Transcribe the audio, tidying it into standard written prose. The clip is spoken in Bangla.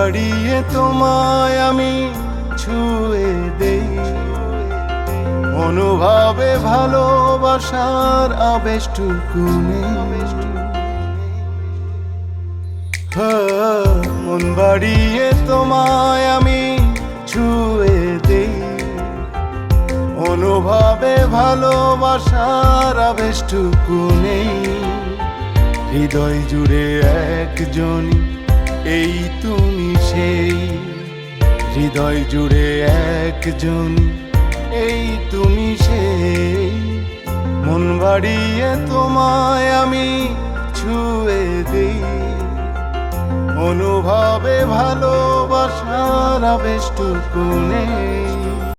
বাড়িয়ে তোমায় আমি ছুঁয়ে দেই, অনুভবে ভালোবাসার আবেশটুকু মন বাড়িয়ে তোমায় আমি ছুঁয়ে দেই, অনুভবে ভালোবাসার আবেশটুকু নেই। হৃদয় জুড়ে একজনই, এই তুমি সেই। হৃদয় জুড়ে একজন, এই তুমি সেই। মন বাড়িয়ে তোমায় আমি ছুঁয়ে দেই, অনুভবে ভালোবাসার আবেশটুকু নেই।